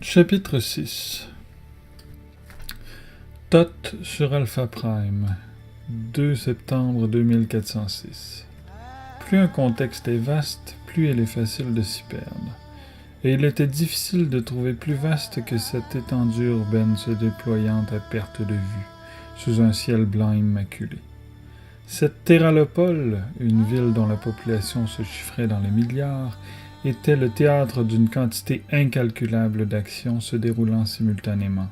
Chapitre 6 Tot sur Alpha Prime, 2 septembre 2406. Plus un contexte est vaste, plus il est facile de s'y perdre. Et il était difficile de trouver plus vaste que cette étendue urbaine se déployant à perte de vue, sous un ciel blanc immaculé. Cette Terralopole, une ville dont la population se chiffrait dans les milliards, était le théâtre d'une quantité incalculable d'actions se déroulant simultanément.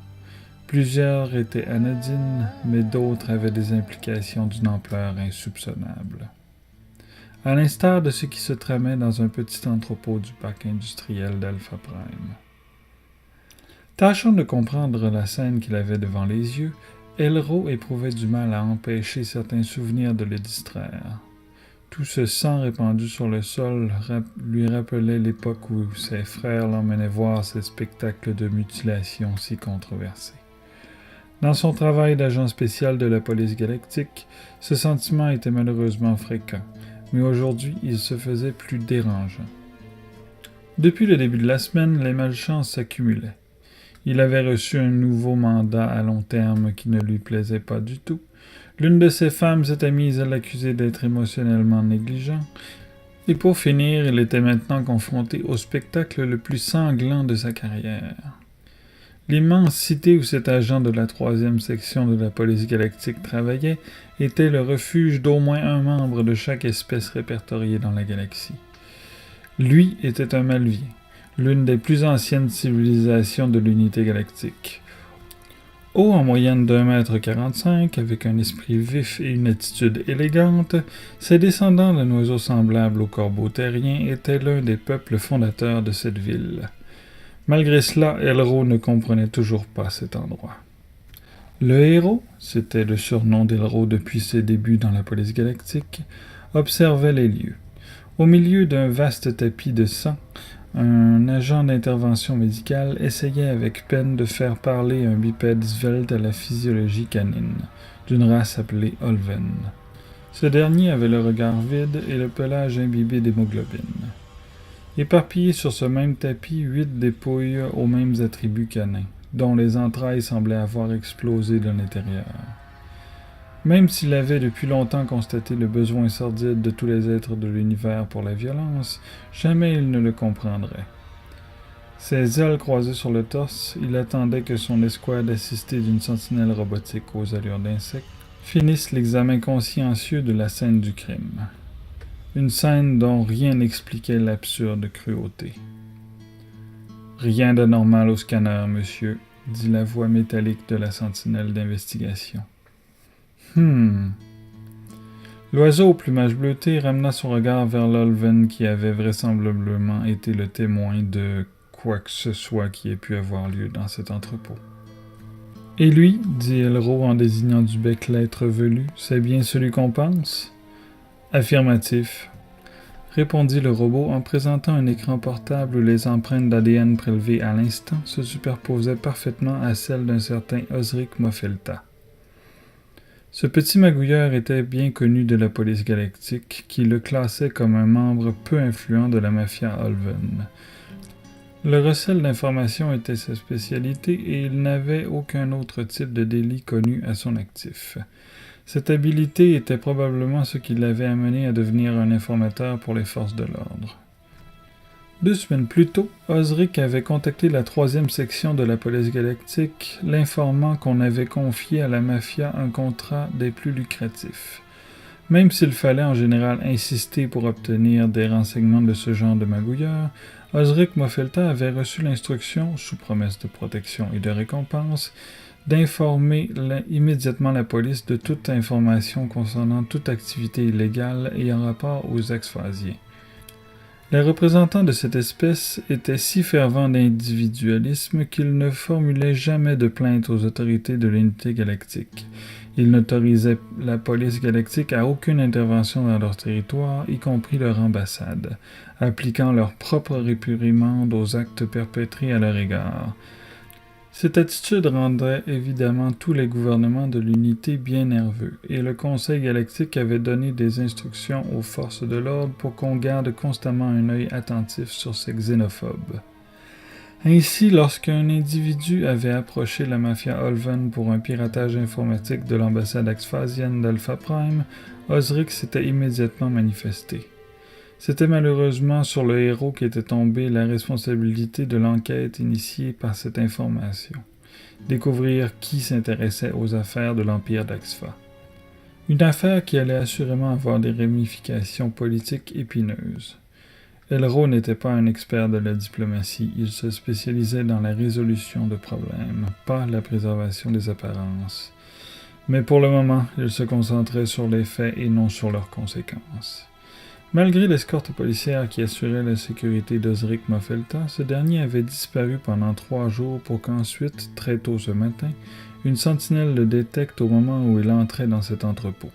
Plusieurs étaient anodines, mais d'autres avaient des implications d'une ampleur insoupçonnable. À l'instar de ce qui se tramait dans un petit entrepôt du parc industriel d'Alpha Prime. Tâchant de comprendre la scène qu'il avait devant les yeux, Elro éprouvait du mal à empêcher certains souvenirs de le distraire. Tout ce sang répandu sur le sol lui rappelait l'époque où ses frères l'emmenaient voir ces spectacles de mutilation si controversés. Dans son travail d'agent spécial de la police galactique, ce sentiment était malheureusement fréquent, mais aujourd'hui il se faisait plus dérangeant. Depuis le début de la semaine, les malchances s'accumulaient. Il avait reçu un nouveau mandat à long terme qui ne lui plaisait pas du tout. L'une de ses femmes s'était mise à l'accuser d'être émotionnellement négligent. Et pour finir, il était maintenant confronté au spectacle le plus sanglant de sa carrière. L'immense cité où cet agent de la 3e section de la police galactique travaillait était le refuge d'au moins un membre de chaque espèce répertoriée dans la galaxie. Lui était un Malvien, l'une des plus anciennes civilisations de l'unité galactique. Haut en moyenne d'1,45 m, avec un esprit vif et une attitude élégante, ses descendants d'un oiseau semblable au corbeau terrien étaient l'un des peuples fondateurs de cette ville. Malgré cela, Elro ne comprenait toujours pas cet endroit. Le héros, c'était le surnom d'Elro depuis ses débuts dans la police galactique, observait les lieux. Au milieu d'un vaste tapis de sang, un agent d'intervention médicale essayait avec peine de faire parler un bipède svelte à la physiologie canine, d'une race appelée Olven. Ce dernier avait le regard vide et le pelage imbibé d'hémoglobine. Éparpillés sur ce même tapis, 8 dépouilles aux mêmes attributs canins, dont les entrailles semblaient avoir explosé de l'intérieur. Même s'il avait depuis longtemps constaté le besoin sordide de tous les êtres de l'univers pour la violence, jamais il ne le comprendrait. Ses ailes croisées sur le torse, il attendait que son escouade assistée d'une sentinelle robotique aux allures d'insecte finisse l'examen consciencieux de la scène du crime. Une scène dont rien n'expliquait l'absurde cruauté. « Rien d'anormal au scanner, monsieur », dit la voix métallique de la sentinelle d'investigation. L'oiseau au plumage bleuté ramena son regard vers l'Olven qui avait vraisemblablement été le témoin de quoi que ce soit qui ait pu avoir lieu dans cet entrepôt. « Et lui, dit Elro en désignant du bec l'être velu, c'est bien celui qu'on pense? »« Affirmatif, » répondit le robot en présentant un écran portable où les empreintes d'ADN prélevées à l'instant se superposaient parfaitement à celles d'un certain Osric Mofelta. Ce petit magouilleur était bien connu de la police galactique, qui le classait comme un membre peu influent de la mafia Olven. Le recel d'informations était sa spécialité et il n'avait aucun autre type de délit connu à son actif. Cette habileté était probablement ce qui l'avait amené à devenir un informateur pour les forces de l'ordre. 2 semaines plus tôt, Osric avait contacté la 3e section de la police galactique, l'informant qu'on avait confié à la mafia un contrat des plus lucratifs. Même s'il fallait en général insister pour obtenir des renseignements de ce genre de magouilleur, Osric Mofelta avait reçu l'instruction, sous promesse de protection et de récompense, d'informer immédiatement la police de toute information concernant toute activité illégale ayant rapport aux ex-phasiens. Les représentants de cette espèce étaient si fervents d'individualisme qu'ils ne formulaient jamais de plainte aux autorités de l'unité galactique. Ils n'autorisaient la police galactique à aucune intervention dans leur territoire, y compris leur ambassade, appliquant leur propre réprimande aux actes perpétrés à leur égard. Cette attitude rendrait évidemment tous les gouvernements de l'unité bien nerveux, et le Conseil galactique avait donné des instructions aux forces de l'ordre pour qu'on garde constamment un œil attentif sur ces xénophobes. Ainsi, lorsqu'un individu avait approché la mafia Olven pour un piratage informatique de l'ambassade exphasienne d'Alpha Prime, Osric s'était immédiatement manifesté. C'était malheureusement sur le héros qu'était tombée la responsabilité de l'enquête initiée par cette information. Découvrir qui s'intéressait aux affaires de l'Empire d'Axpha. Une affaire qui allait assurément avoir des ramifications politiques épineuses. Elro n'était pas un expert de la diplomatie, il se spécialisait dans la résolution de problèmes, pas la préservation des apparences. Mais pour le moment, il se concentrait sur les faits et non sur leurs conséquences. Malgré l'escorte policière qui assurait la sécurité d'Osric Moffelta, ce dernier avait disparu pendant 3 jours pour qu'ensuite, très tôt ce matin, une sentinelle le détecte au moment où il entrait dans cet entrepôt.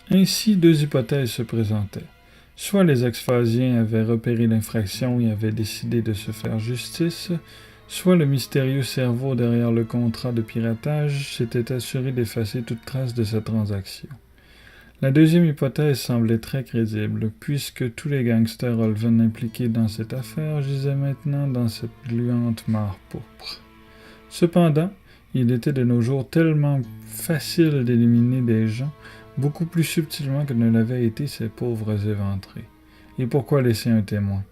Ainsi, 2 hypothèses se présentaient. Soit les exphasiens avaient repéré l'infraction et avaient décidé de se faire justice, soit le mystérieux cerveau derrière le contrat de piratage s'était assuré d'effacer toute trace de cette transaction. La deuxième hypothèse semblait très crédible, puisque tous les gangsters Olven impliqués dans cette affaire gisaient maintenant dans cette gluante mare pourpre. Cependant, il était de nos jours tellement facile d'éliminer des gens, beaucoup plus subtilement que ne l'avaient été ces pauvres éventrés. Et pourquoi laisser un témoin?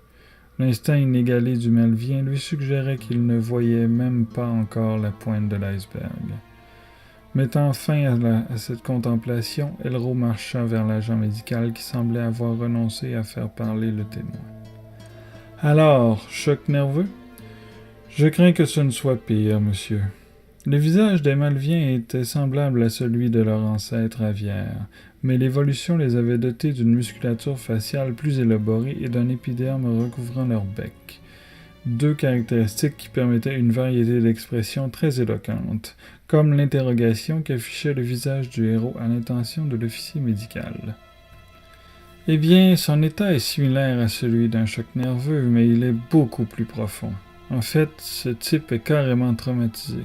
L'instinct inégalé du Malvien lui suggérait qu'il ne voyait même pas encore la pointe de l'iceberg. Mettant fin à cette contemplation, Elro marcha vers l'agent médical qui semblait avoir renoncé à faire parler le témoin. « Alors, choc nerveux? Je crains que ce ne soit pire, monsieur. » Le visage des Malviens était semblable à celui de leur ancêtre aviaire, mais l'évolution les avait dotés d'une musculature faciale plus élaborée et d'un épiderme recouvrant leur bec. 2 caractéristiques qui permettaient une variété d'expressions très éloquentes, comme l'interrogation qu'affichait le visage du héros à l'intention de l'officier médical. Eh bien, son état est similaire à celui d'un choc nerveux, mais il est beaucoup plus profond. En fait, ce type est carrément traumatisé.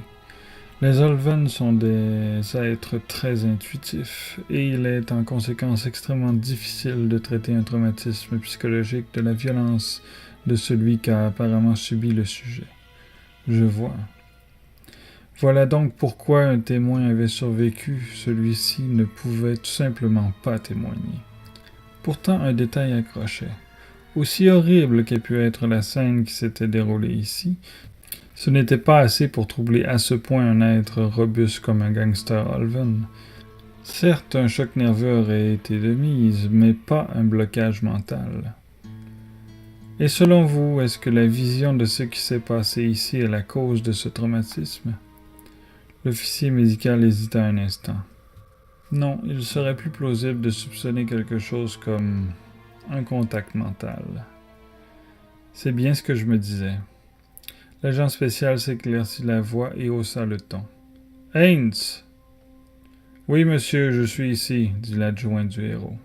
Les Olven sont des êtres très intuitifs, et il est en conséquence extrêmement difficile de traiter un traumatisme psychologique de la violence de celui qu'a apparemment subi le sujet. Je vois. Voilà donc pourquoi un témoin avait survécu, celui-ci ne pouvait tout simplement pas témoigner. Pourtant, un détail accrochait. Aussi horrible qu'ait pu être la scène qui s'était déroulée ici, ce n'était pas assez pour troubler à ce point un être robuste comme un gangster Olven. Certes, un choc nerveux aurait été de mise, mais pas un blocage mental. Et selon vous, est-ce que la vision de ce qui s'est passé ici est la cause de ce traumatisme? L'officier médical hésita un instant. Non, il serait plus plausible de soupçonner quelque chose comme un contact mental. C'est bien ce que je me disais. L'agent spécial s'éclaircit la voix et haussa le ton. « Haynes! »« Oui, monsieur, je suis ici, » dit l'adjoint du héros.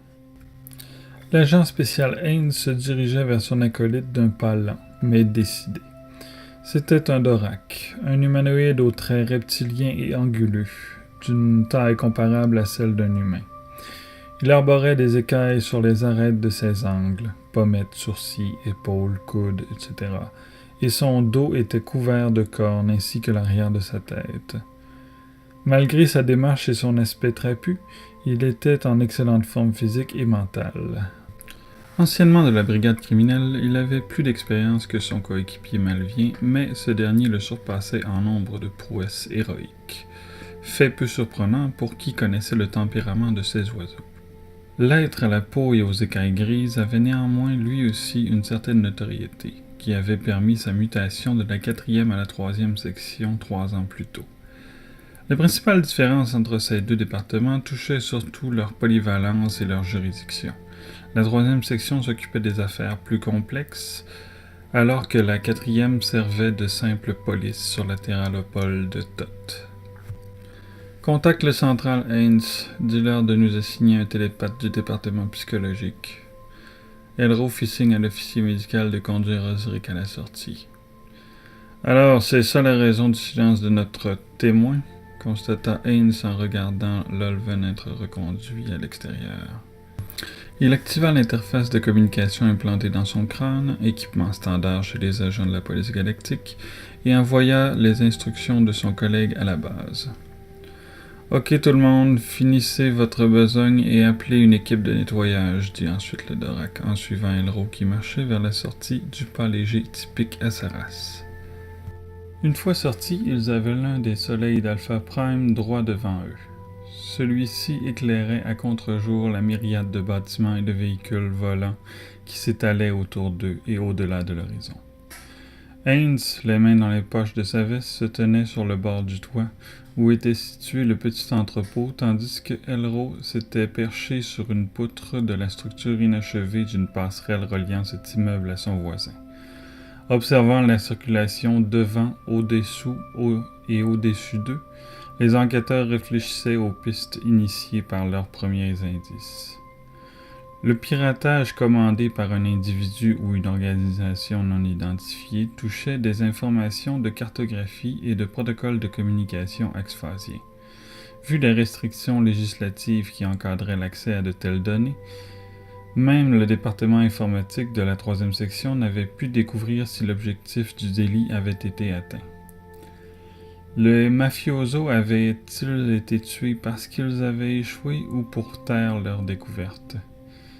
L'agent spécial Haynes se dirigeait vers son acolyte d'un pas lent, mais décidé. C'était un Dorak, un humanoïde aux traits reptiliens et anguleux, d'une taille comparable à celle d'un humain. Il arborait des écailles sur les arêtes de ses angles, pommettes, sourcils, épaules, coudes, etc., et son dos était couvert de cornes ainsi que l'arrière de sa tête. Malgré sa démarche et son aspect trapu, il était en excellente forme physique et mentale. Anciennement de la brigade criminelle, il avait plus d'expérience que son coéquipier malvien, mais ce dernier le surpassait en nombre de prouesses héroïques. Fait peu surprenant pour qui connaissait le tempérament de ces oiseaux. L'être à la peau et aux écailles grises avait néanmoins lui aussi une certaine notoriété, qui avait permis sa mutation de la 4e à la 3e section 3 ans plus tôt. La principale différence entre ces 2 départements touchait surtout leur polyvalence et leur juridiction. La 3e section s'occupait des affaires plus complexes, alors que la 4e servait de simple police sur la terralopole de Thoth. « Contacte le central, Haynes. Dis-leur de nous assigner un télépathe du département psychologique. » Elro fit signe à l'officier médical de conduire Osric à la sortie. « Alors, c'est ça la raison du silence de notre témoin ?» constata Haynes en regardant l'Olven être reconduit à l'extérieur. Il activa l'interface de communication implantée dans son crâne, équipement standard chez les agents de la police galactique, et envoya les instructions de son collègue à la base. « Ok tout le monde, finissez votre besogne et appelez une équipe de nettoyage, dit ensuite le Dorak, en suivant Elro qui marchait vers la sortie du pas léger typique à sa race. Une fois sortis, ils avaient l'un des soleils d'Alpha Prime droit devant eux. Celui-ci éclairait à contre-jour la myriade de bâtiments et de véhicules volants qui s'étalaient autour d'eux et au-delà de l'horizon. Haynes, les mains dans les poches de sa veste, se tenait sur le bord du toit, où était situé le petit entrepôt, tandis que Elro s'était perché sur une poutre de la structure inachevée d'une passerelle reliant cet immeuble à son voisin. Observant la circulation devant, au-dessous et au-dessus d'eux, les enquêteurs réfléchissaient aux pistes initiées par leurs premiers indices. Le piratage commandé par un individu ou une organisation non identifiée touchait des informations de cartographie et de protocoles de communication exphasiens. Vu les restrictions législatives qui encadraient l'accès à de telles données, même le département informatique de la 3e section n'avait pu découvrir si l'objectif du délit avait été atteint. Les mafiosos avaient-ils été tués parce qu'ils avaient échoué ou pour taire leur découverte?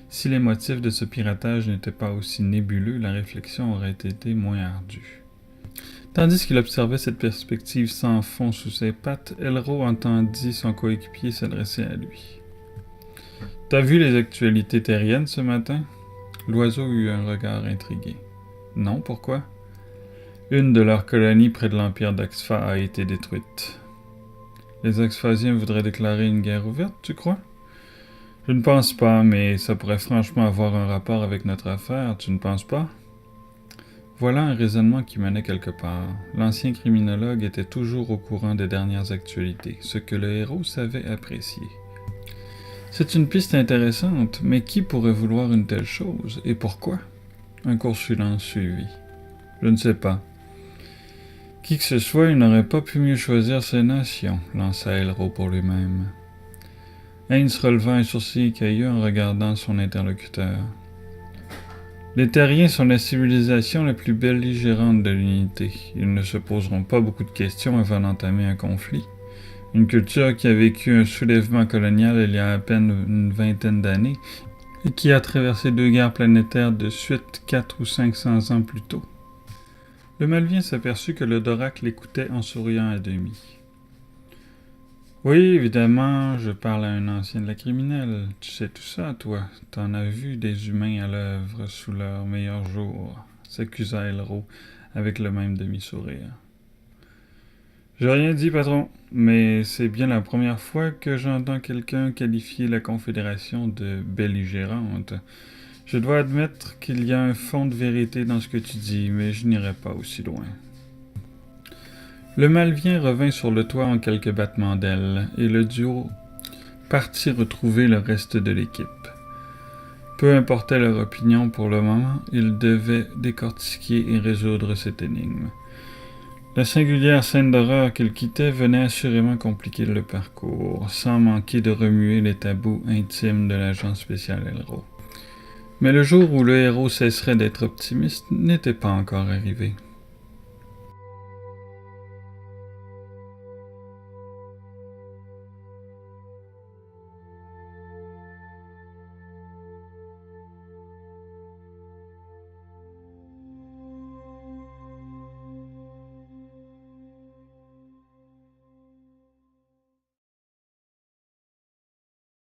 Si les motifs de ce piratage n'étaient pas aussi nébuleux, la réflexion aurait été moins ardue. Tandis qu'il observait cette perspective sans fond sous ses pattes, Elro entendit son coéquipier s'adresser à lui. « T'as vu les actualités terriennes ce matin? » L'oiseau eut un regard intrigué. « Non, pourquoi? » « Une de leurs colonies près de l'Empire d'Axpha a été détruite. »« Les Axphasiens voudraient déclarer une guerre ouverte, tu crois? » « Je ne pense pas, mais ça pourrait franchement avoir un rapport avec notre affaire, tu ne penses pas? » Voilà un raisonnement qui menait quelque part. L'ancien criminologue était toujours au courant des dernières actualités, ce que le héros savait apprécier. C'est une piste intéressante, mais qui pourrait vouloir une telle chose, et pourquoi? Un court silence suivit. Je ne sais pas. Qui que ce soit, il n'aurait pas pu mieux choisir ses nations, lança Elro pour lui-même. Haynes releva un sourcil écailleux en regardant son interlocuteur. Les Terriens sont la civilisation la plus belligérante de l'unité. Ils ne se poseront pas beaucoup de questions avant d'entamer un conflit. Une culture qui a vécu un soulèvement colonial il y a à peine une vingtaine d'années et qui a traversé 2 guerres planétaires de suite 400 ou 500 ans plus tôt. Le Malvien s'aperçut que le Dorak l'écoutait en souriant à demi. « Oui, évidemment, je parle à un ancien de la criminelle. Tu sais tout ça, toi. T'en as vu des humains à l'œuvre sous leurs meilleurs jours, » s'accusa Elro avec le même demi-sourire. « J'ai rien dit, patron, mais c'est bien la première fois que j'entends quelqu'un qualifier la Confédération de belligérante. Je dois admettre qu'il y a un fond de vérité dans ce que tu dis, mais je n'irai pas aussi loin. » Le Malvien revint sur le toit en quelques battements d'ailes, et le duo partit retrouver le reste de l'équipe. Peu importait leur opinion pour le moment, ils devaient décortiquer et résoudre cette énigme. La singulière scène d'horreur qu'ils quittaient venait assurément compliquer le parcours, sans manquer de remuer les tabous intimes de l'agent spécial Elro. Mais le jour où le héros cesserait d'être optimiste n'était pas encore arrivé.